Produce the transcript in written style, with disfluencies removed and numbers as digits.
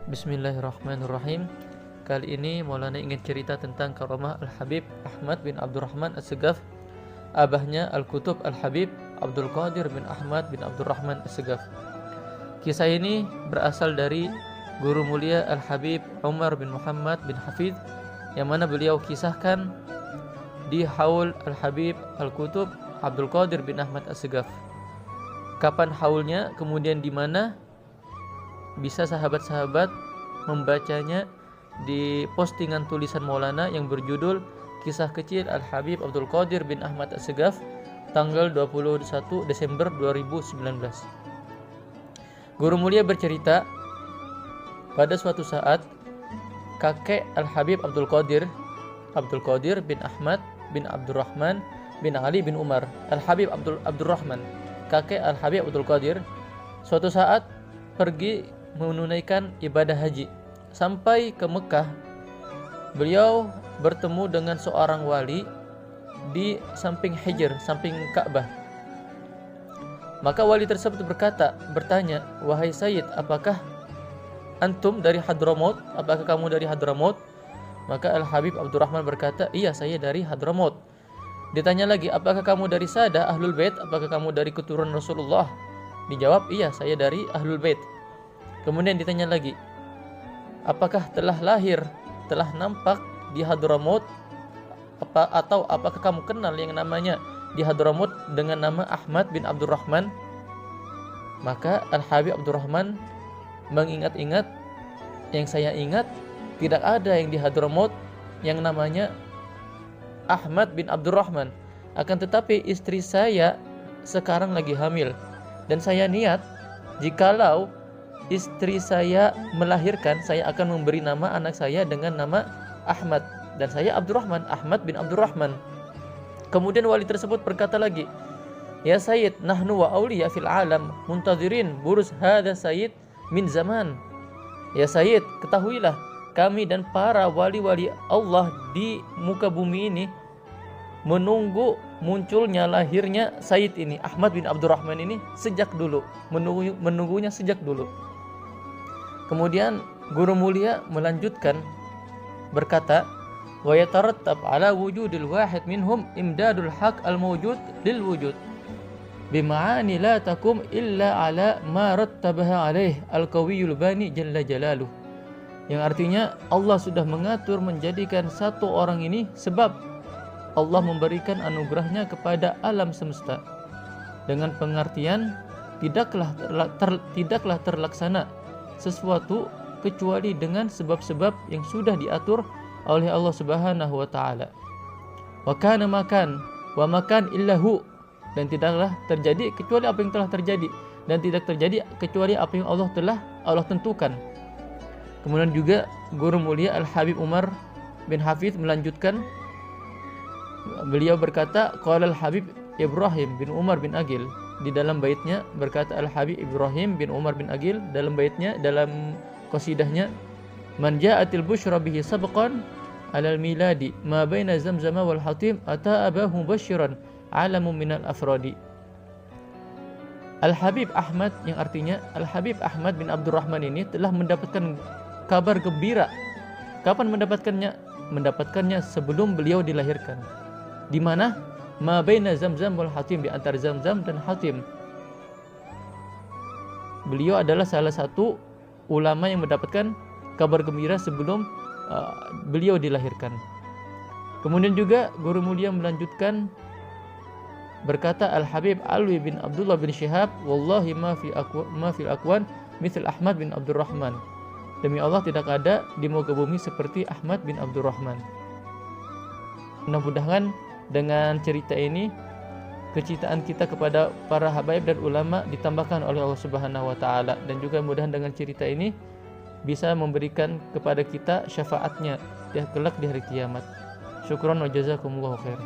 Bismillahirrahmanirrahim. Kali ini Maulana ingin cerita tentang karamah Al-Habib Ahmad bin Abdurrahman As-Segaf, abahnya Al-Kutub Al-Habib Abdul Qadir bin Ahmad bin Abdurrahman As-Segaf. Kisah ini berasal dari guru mulia Al-Habib Umar bin Muhammad bin Hafidh, yang mana beliau kisahkan di haul Al-Habib Al-Kutub Abdul Qadir bin Ahmad As-Segaf. Kapan haulnya, kemudian di mana, bisa sahabat-sahabat membacanya di postingan tulisan Maulana yang berjudul Kisah Kecil Al-Habib Abdul Qadir bin Ahmad As-Segaf tanggal 21 Desember 2019. Guru mulia bercerita, pada suatu saat kakek Al-Habib Abdul Qadir bin Ahmad bin Abdurrahman bin Ali bin Umar, Al-Habib Abdurrahman, kakek Al-Habib Abdul Qadir, suatu saat pergi menunaikan ibadah haji. Sampai ke Mekah, beliau bertemu dengan seorang wali di samping Hijr, samping Ka'bah. Maka wali tersebut bertanya, "Wahai Sayyid, apakah antum dari Hadramaut? Apakah kamu dari Hadramaut?" Maka Al-Habib Abdurrahman berkata, "Iya, saya dari Hadramaut." Ditanya lagi, "Apakah kamu dari Sadah Ahlul Bait? Apakah kamu dari keturunan Rasulullah?" Dijawab, "Iya, saya dari Ahlul Bait." Kemudian ditanya lagi, "Apakah telah nampak di Hadramaut? Atau apakah kamu kenal yang namanya di Hadramaut dengan nama Ahmad bin Abdurrahman?" Maka Al-Habib Abdurrahman mengingat-ingat, "Yang saya ingat, tidak ada yang di Hadramaut yang namanya Ahmad bin Abdurrahman. Akan tetapi istri saya sekarang lagi hamil, dan saya niat jikalau istri saya melahirkan, saya akan memberi nama anak saya dengan nama Ahmad, dan saya Abdurrahman, Ahmad bin Abdurrahman." Kemudian wali tersebut berkata lagi, "Ya Sayyid, nahnu wa awliya fil alam muntazirin buruz hadha Sayyid min zaman." Ya Sayyid, ketahuilah, kami dan para wali-wali Allah di muka bumi ini menunggu munculnya, lahirnya Sayyid ini, Ahmad bin Abdurrahman ini, sejak dulu, menunggunya sejak dulu. Kemudian guru mulia melanjutkan berkata, "Wa yatarattab ala wujudil wahid minhum imdadul haq al-mawjud lil wujud bima'ani la takum illa ala ma rattabaha alaih al-qawiyul bani jalla jalaluh." Yang artinya Allah sudah mengatur menjadikan satu orang ini sebab Allah memberikan anugerahnya kepada alam semesta, dengan pengertian tidaklah terlaksana sesuatu kecuali dengan sebab-sebab yang sudah diatur oleh Allah Subhanahu wa taala. Wa kana makan wa makan illahu, dan tidaklah terjadi kecuali apa yang telah terjadi, dan tidak terjadi kecuali apa yang Allah tentukan. Kemudian juga guru mulia Al-Habib Umar bin Hafidh melanjutkan, beliau berkata, qala Al-Habib Ibrahim bin Umar bin Agil, di dalam baitnya berkata Al-Habib Ibrahim bin Umar bin Agil dalam baitnya, dalam qasidahnya, "Man ja'atil busyra bihi sabqan alal miladi ma baina zamzama wal hatim ata abahu basyiran alamun minal afradi." Al-Habib Ahmad, yang artinya Al-Habib Ahmad bin Abdurrahman ini telah mendapatkan kabar gembira. Kapan mendapatkannya sebelum beliau dilahirkan. Di mana? Ma baina zamzam wal hatim, di antara zamzam dan hatim. Beliau adalah salah satu ulama yang mendapatkan kabar gembira sebelum beliau dilahirkan. Kemudian juga guru mulia melanjutkan berkata, Al-Habib Alwi bin Abdullah bin Syihab, "Wallahi ma fil akwan mithl Ahmad bin Abdurrahman." Demi Allah, tidak ada di muka bumi seperti Ahmad bin Abdurrahman. Mudah-mudahan dengan cerita ini kecintaan kita kepada para habaib dan ulama ditambahkan oleh Allah Subhanahu wa taala, dan juga mudah dengan cerita ini bisa memberikan kepada kita syafaatnya kelak di hari kiamat. Syukran wa jazakumullahu khair.